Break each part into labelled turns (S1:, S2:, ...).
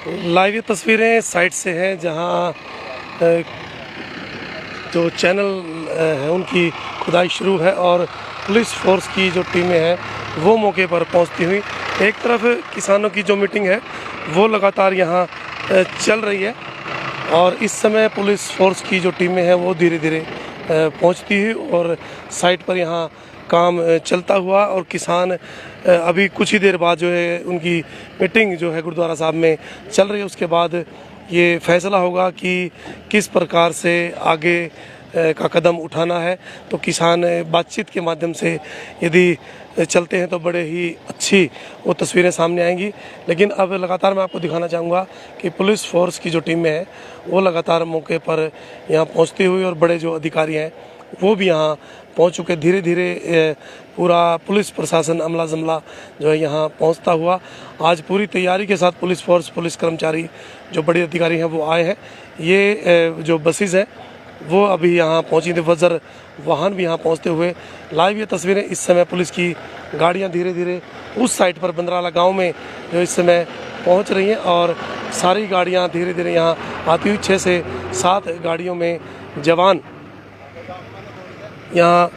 S1: Live ये तस्वीरें site से हैं जहां जो चैनल है उनकी खुदाई शुरू है और पुलिस फोर्स की जो टीमें हैं वो मौके पर पहुंचती हुई। एक तरफ किसानों की जो मीटिंग है वो लगातार यहां चल रही है और इस समय पुलिस फोर्स की जो टीमें हैं वो धीरे धीरे पहुंचती हुई और साइट पर यहां काम चलता हुआ और किसान अभी कुछ ही देर बाद जो है उनकी मीटिंग जो है गुरुद्वारा साहब में चल रही है। उसके बाद ये फैसला होगा कि किस प्रकार से आगे का कदम उठाना है। तो किसान बातचीत के माध्यम से यदि चलते हैं तो बड़े ही अच्छी वो तस्वीरें सामने आएंगी। लेकिन अब लगातार मैं आपको दिखाना चाहूँगा कि पुलिस फोर्स की जो टीमें हैं वो लगातार मौके पर यहाँ पहुँचती हुई और बड़े जो अधिकारी हैं वो भी यहाँ पहुँच चुके। धीरे धीरे पूरा पुलिस प्रशासन अमला जमला जो है यहाँ पहुँचता हुआ आज पूरी तैयारी के साथ पुलिस फोर्स पुलिस कर्मचारी जो बड़े अधिकारी हैं वो आए हैं। ये जो बसेस हैं वो अभी यहाँ पहुँची थी, वज्र वाहन भी यहाँ पहुँचते हुए। लाइव ये तस्वीरें इस समय पुलिस की गाड़ियाँ धीरे धीरे उस साइड पर बंदराला गांव में जो इस समय पहुँच रही हैं और सारी गाड़ियाँ धीरे धीरे यहाँ आती हुई 6 से 7 गाड़ियों में जवान यहाँ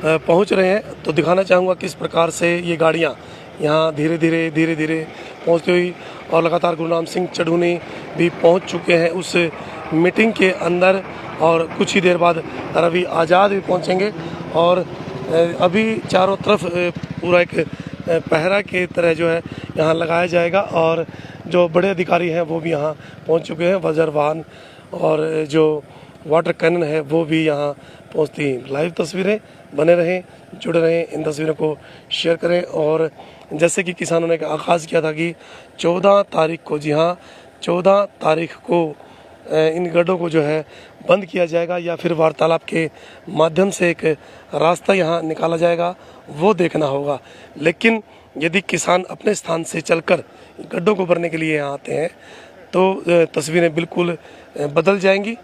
S1: पहुँच रहे हैं। तो दिखाना चाहूँगा किस प्रकार से ये गाड़ियाँ यहाँ धीरे धीरे पहुँचती हुई और लगातार गुरनाम सिंह चढ़ूनी भी पहुँच चुके हैं उस मीटिंग के अंदर और कुछ ही देर बाद रवि आज़ाद भी पहुँचेंगे। और अभी चारों तरफ पूरा एक पहरा के तरह जो है यहाँ लगाया जाएगा और जो बड़े अधिकारी हैं वो भी यहाँ पहुँच चुके हैं। वज्र वाहन और जो वाटर कैनन है वो भी यहाँ पहुँचती हैं। लाइव तस्वीरें बने रहें, जुड़े रहें, इन तस्वीरों को शेयर करें। और जैसे कि किसानों ने आगाज़ किया था कि 14 तारीख को, जी हाँ 14 तारीख को इन गड्ढों को जो है बंद किया जाएगा या फिर वार्तालाप के माध्यम से एक रास्ता यहाँ निकाला जाएगा, वो देखना होगा। लेकिन यदि किसान अपने स्थान से चलकर गड्ढों को भरने के लिए यहाँ आते हैं तो तस्वीरें बिल्कुल बदल जाएंगी।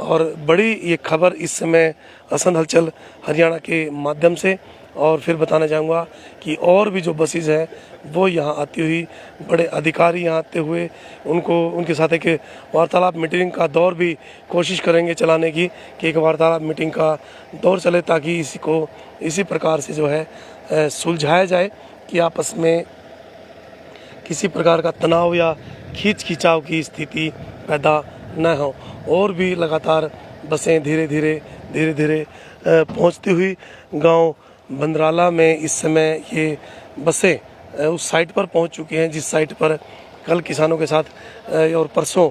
S1: और बड़ी ये खबर इस समय असंध हलचल हरियाणा के माध्यम से। और फिर बताना चाहूँगा कि और भी जो बसेस हैं वो यहाँ आती हुई, बड़े अधिकारी यहाँ आते हुए उनके साथ एक वार्तालाप मीटिंग का दौर भी कोशिश करेंगे चलाने की कि एक वार्तालाप मीटिंग का दौर चले ताकि इसी प्रकार से जो है सुलझाया जाए कि आपस में किसी प्रकार का तनाव या खींचाव की स्थिति पैदा न हो। और भी लगातार बसें धीरे धीरे पहुंचती हुई गांव बंदराला में इस समय ये बसें उस साइट पर पहुंच चुकी हैं जिस साइट पर कल किसानों के साथ और परसों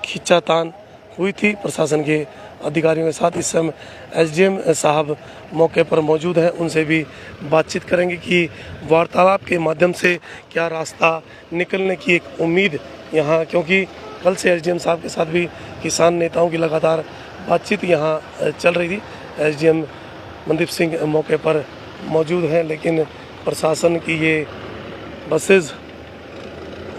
S1: खींचातान हुई थी प्रशासन के अधिकारियों के साथ। इस समय एसडीएम साहब मौके पर मौजूद हैं, उनसे भी बातचीत करेंगे कि वार्तालाप के माध्यम से क्या रास्ता निकलने की एक उम्मीद यहाँ, क्योंकि कल से एसडीएम साहब के साथ भी किसान नेताओं की लगातार बातचीत यहाँ चल रही थी। एसडीएम मनदीप सिंह मौके पर मौजूद हैं, लेकिन प्रशासन की ये बसेस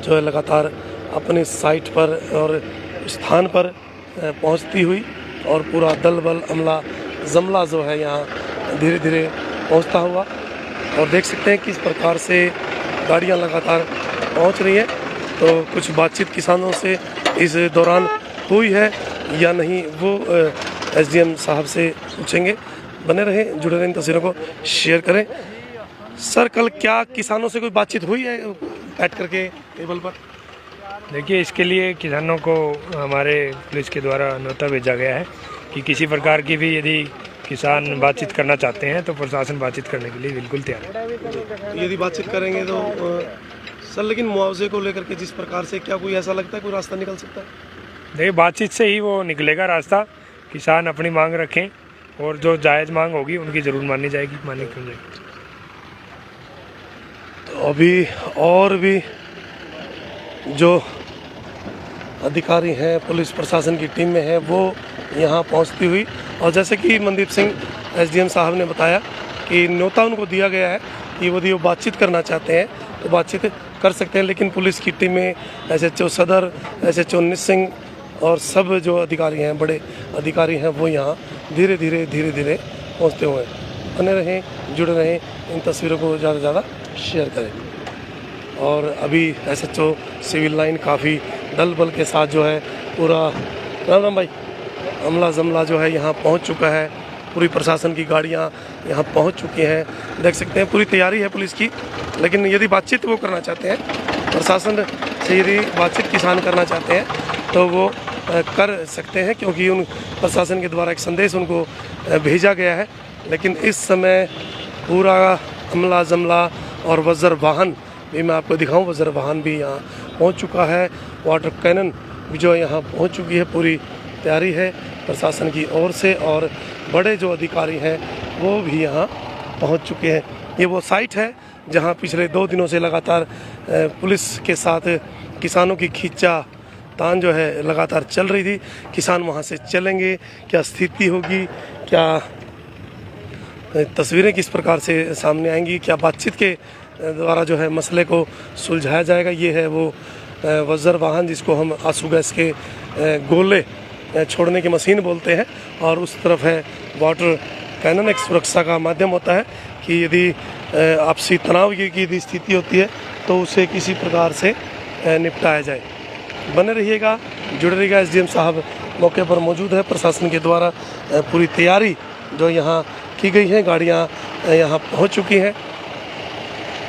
S1: जो है लगातार अपने साइट पर और स्थान पर पहुंचती हुई और पूरा दल बल अमला जमला जो है यहाँ धीरे धीरे पहुंचता हुआ। और देख सकते हैं किस प्रकार से गाड़ियाँ लगातार पहुंच रही हैं। तो कुछ बातचीत किसानों से इस दौरान हुई है या नहीं वो एसडीएम साहब से पूछेंगे। बने रहें, जुड़े रहें, इन तस्वीरों को शेयर करें। सर, कल क्या किसानों से कोई बातचीत हुई है बैठ करके टेबल पर?
S2: देखिए, इसके लिए किसानों को हमारे पुलिस के द्वारा न्योता भेजा गया है कि किसी प्रकार की भी यदि किसान बातचीत करना चाहते हैं तो प्रशासन बातचीत करने के लिए बिल्कुल तैयार है।
S1: यदि बातचीत करेंगे तो सर, लेकिन मुआवजे को लेकर के जिस प्रकार से क्या कोई ऐसा लगता है कोई रास्ता निकल सकता है?
S2: देखिए, बातचीत से ही वो निकलेगा रास्ता। किसान अपनी मांग रखें और जो जायज़ मांग होगी उनकी ज़रूर मानी जाएगी, मानी क्यों नहीं।
S1: तो अभी और भी जो अधिकारी हैं पुलिस प्रशासन की टीम में हैं वो यहाँ पहुँचती हुई। और जैसे कि मनदीप सिंह एसडीएम साहब ने बताया कि न्योता उनको दिया गया है कि यदि वो बातचीत करना चाहते हैं तो बातचीत कर सकते हैं। लेकिन पुलिस की टीमें एसएचओ सदर, एसएचओ नित सिंह और सब जो अधिकारी हैं, बड़े अधिकारी हैं, वो यहाँ धीरे धीरे पहुँचते हुए। बने रहें, जुड़े रहें, इन तस्वीरों को ज़्यादा से ज़्यादा शेयर करें। और अभी SHO सिविल लाइन काफ़ी दल बल के साथ जो है पूरा राम राम भाई अमला जमला जो है यहाँ पहुँच चुका है। पूरी प्रशासन की गाड़ियाँ यहाँ पहुँच चुकी हैं, देख सकते हैं पूरी तैयारी है पुलिस की। लेकिन यदि बातचीत वो करना चाहते हैं, प्रशासन से यदि बातचीत किसान करना चाहते हैं तो वो कर सकते हैं, क्योंकि उन प्रशासन के द्वारा एक संदेश उनको भेजा गया है। लेकिन इस समय पूरा अमला जमला और वज्र वाहन भी मैं आपको दिखाऊं, वज्र वाहन भी यहाँ पहुँच चुका है। वाटर कैनन भी जो यहाँ पहुँच चुकी है, पूरी तैयारी है प्रशासन की ओर से, और बड़े जो अधिकारी हैं वो भी यहाँ पहुँच चुके हैं। ये वो साइट है जहाँ पिछले 2 दिनों से लगातार पुलिस के साथ किसानों की खींचातान जो है लगातार चल रही थी। किसान वहाँ से चलेंगे, क्या स्थिति होगी, क्या तस्वीरें किस प्रकार से सामने आएंगी, क्या बातचीत के द्वारा जो है मसले को सुलझाया जाएगा। ये है वो वज्र वाहन जिसको हम आंसू गैस के गोले छोड़ने की मशीन बोलते हैं, और उस तरफ है वाटर कैनन। एक सुरक्षा का माध्यम होता है कि यदि आपसी तनाव की यदि स्थिति होती है तो उसे किसी प्रकार से निपटाया जाए। बने रहिएगा, जुड़े रहिएगा। SDM साहब मौके पर मौजूद है। प्रशासन के द्वारा पूरी तैयारी जो यहाँ की गई है, गाड़ियाँ यहाँ पहुँच चुकी हैं।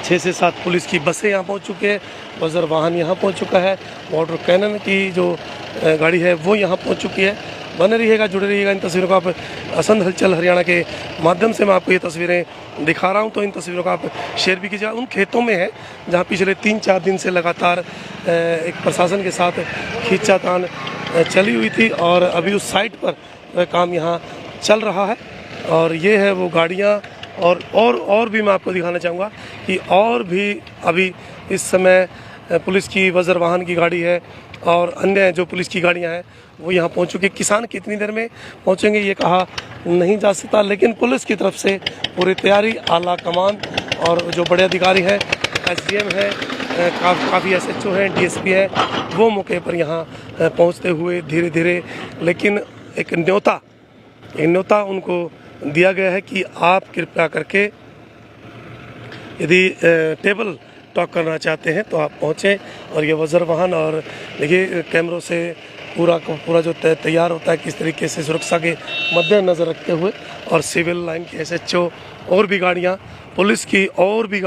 S1: 6 से 7 पुलिस की बसें यहाँ पहुँच चुकी हैं, वज्र वाहन यहाँ पहुँच चुका है, वाटर कैनन की जो गाड़ी है वो यहाँ पहुँच चुकी है। बने रहिएगा, जुड़े रहिएगा। इन तस्वीरों को आप असंध हलचल हरियाणा के माध्यम से मैं आपको ये तस्वीरें दिखा रहा हूँ, तो इन तस्वीरों को आप शेयर भी कीजिएगा। उन खेतों में है जहाँ पिछले 3-4 दिन से लगातार एक प्रशासन के साथ खींचातान चली हुई थी, और अभी उस साइट पर काम यहाँ चल रहा है। और ये है वो गाड़ियाँ, और भी मैं आपको दिखाना चाहूँगा कि और भी अभी इस समय पुलिस की वज्र वाहन की गाड़ी है और अन्य जो पुलिस की गाड़ियां हैं वो यहाँ पहुँच चुकी है। किसान कितनी देर में पहुँचेंगे ये कहा नहीं जा सकता, लेकिन पुलिस की तरफ से पूरी तैयारी, आला कमान और जो बड़े अधिकारी हैं, SDM है, काफ़ी SHO हैं, DSP है, वो मौके पर यहाँ पहुँचते हुए धीरे धीरे, लेकिन एक न्योता उनको दिया गया है कि आप कृपया करके यदि टेबल टॉक करना चाहते हैं तो आप पहुँचें। और ये वज्र वाहन, और देखिए कैमरों से पूरा जो तैयार होता है किस तरीके से सुरक्षा के मद्देनज़र रखते हुए, और सिविल लाइन के SHO और भी गाड़ियाँ, पुलिस की और भी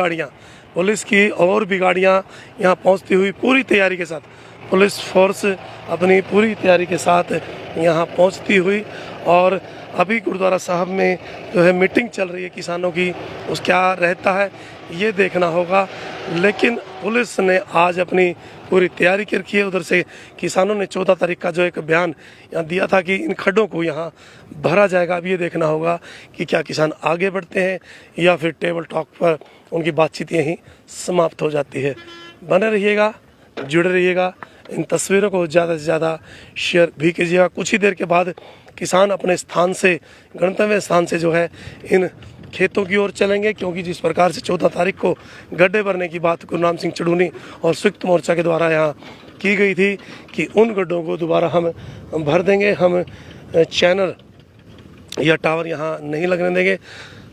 S1: गाड़ियाँ यहाँ पहुँचती हुई पूरी तैयारी के साथ, पुलिस फोर्स अपनी पूरी तैयारी के साथ यहाँ पहुँचती हुई। और अभी गुरुद्वारा साहब में जो है मीटिंग चल रही है किसानों की, उस क्या रहता है ये देखना होगा। लेकिन पुलिस ने आज अपनी पूरी तैयारी की रखी है। उधर से किसानों ने 14 तारीख का जो एक बयान यहाँ दिया था कि इन खड्डों को यहाँ भरा जाएगा। अब ये देखना होगा कि क्या किसान आगे बढ़ते हैं या फिर टेबल टॉक पर उनकी बातचीत यहीं समाप्त हो जाती है। बने रहिएगा, जुड़े रहिएगा। इन तस्वीरों को ज़्यादा से ज़्यादा शेयर भी कीजिएगा। कुछ ही देर के बाद किसान अपने स्थान से, गणतव्य स्थान से जो है इन खेतों की ओर चलेंगे, क्योंकि जिस प्रकार से 14 तारीख को गड्ढे भरने की बात गुरनाम सिंह चढ़ूनी और संयुक्त मोर्चा के द्वारा यहाँ की गई थी कि उन गड्ढों को दोबारा हम भर देंगे, हम चैनल या टावर यहाँ नहीं लगने देंगे।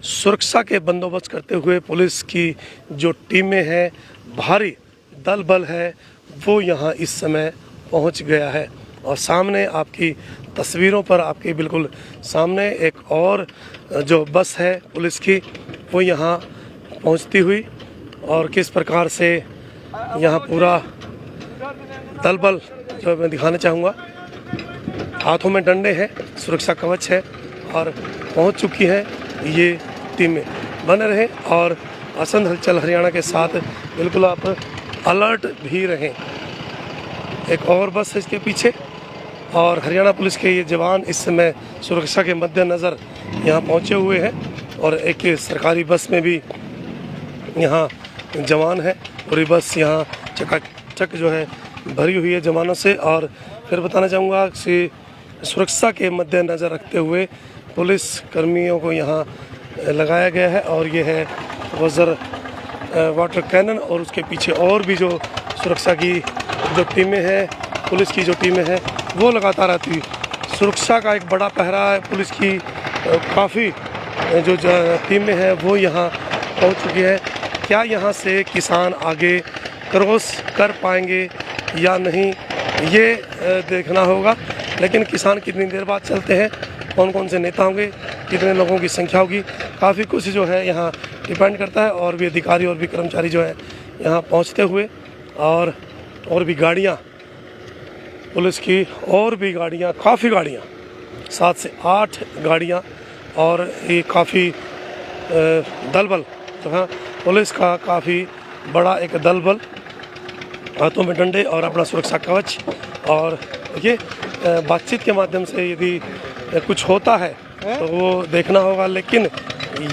S1: सुरक्षा के बंदोबस्त करते हुए पुलिस की जो टीमें हैं, भारी दल बल है, वो यहाँ इस समय पहुँच गया है। और सामने आपकी तस्वीरों पर आपके बिल्कुल सामने एक और जो बस है पुलिस की, वो यहाँ पहुँचती हुई, और किस प्रकार से यहाँ पूरा दल बल जो मैं दिखाना चाहूँगा, हाथों में डंडे हैं, सुरक्षा कवच है, और पहुँच चुकी है ये टीमें। बने रहें और असंध हलचल हरियाणा के साथ बिल्कुल आप अलर्ट भी रहें। एक और बस है इसके पीछे, और हरियाणा पुलिस के ये जवान इस समय सुरक्षा के मद्देनज़र यहाँ पहुँचे हुए हैं। और एक सरकारी बस में भी यहाँ जवान है, पूरी बस यहाँ चकाचक जो है भरी हुई है जवानों से। और फिर बताना चाहूँगा कि सुरक्षा के मद्देनज़र रखते हुए पुलिस कर्मियों को यहाँ लगाया गया है। और ये है वज्र वाटर कैनन, और उसके पीछे और भी जो सुरक्षा की जो टीमें हैं, पुलिस की जो टीमें हैं, वो लगातार आती हुई। सुरक्षा का एक बड़ा पहरा है पुलिस की, काफ़ी जो टीमें हैं वो यहाँ पहुँच चुकी है। क्या यहाँ से किसान आगे क्रॉस कर पाएंगे या नहीं, ये देखना होगा। लेकिन किसान कितनी देर बाद चलते हैं, कौन कौन से नेता होंगे, कितने लोगों की संख्या होगी, काफ़ी कुछ जो है यहाँ डिपेंड करता है। और भी अधिकारी और भी कर्मचारी जो है यहाँ पहुँचते हुए, और भी गाड़ियाँ पुलिस की, और भी गाड़ियाँ, काफ़ी गाड़ियाँ, 7 से 8 गाड़ियाँ, और ये काफ़ी दलबल जो है पुलिस का काफ़ी बड़ा एक दलबल, हाथों में डंडे और अपना सुरक्षा कवच। और ये बातचीत के माध्यम से यदि कुछ होता है तो वो देखना होगा, लेकिन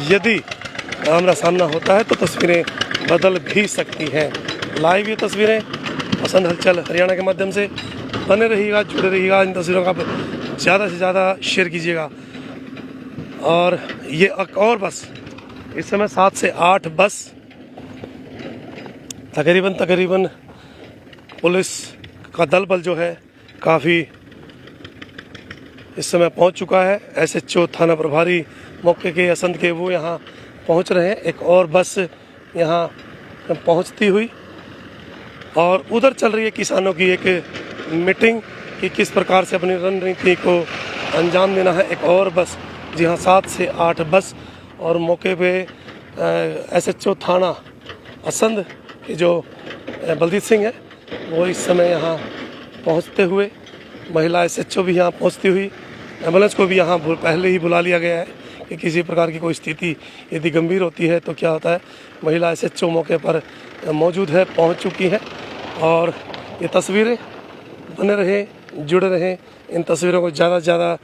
S1: यदि आमना सामना होता है तो तस्वीरें बदल भी सकती हैं। लाइव ये तस्वीरें पसंद हलचल हरियाणा के माध्यम से बने रहिएगा, जुड़े रहिएगा, इन तस्वीरों का ज़्यादा से ज़्यादा शेयर कीजिएगा। और ये और इस समय 7 से 8 बस तकरीबन पुलिस का दल बल जो है काफ़ी इस समय पहुंच चुका है। SHO थाना प्रभारी मौके के असंध के वो यहाँ पहुंच रहे हैं। एक और बस यहाँ पहुंचती हुई, और उधर चल रही है किसानों की एक मीटिंग कि किस प्रकार से अपनी रणनीति को अंजाम देना है। एक और बस, जी हाँ, 7 से 8 बस, और मौके पे SHO थाना असंध के जो बलजीत सिंह है वो इस समय यहाँ पहुँचते हुए, महिला SHO भी यहाँ पहुँचती हुई, एम्बुलेंस को भी यहाँ पहले ही बुला लिया गया है कि किसी प्रकार की कोई स्थिति यदि गंभीर होती है तो क्या होता है। महिला SHO मौके पर मौजूद है, पहुँच चुकी है। और ये तस्वीरें बने रहे, जुड़े रहे, इन तस्वीरों को ज़्यादा से ज़्यादा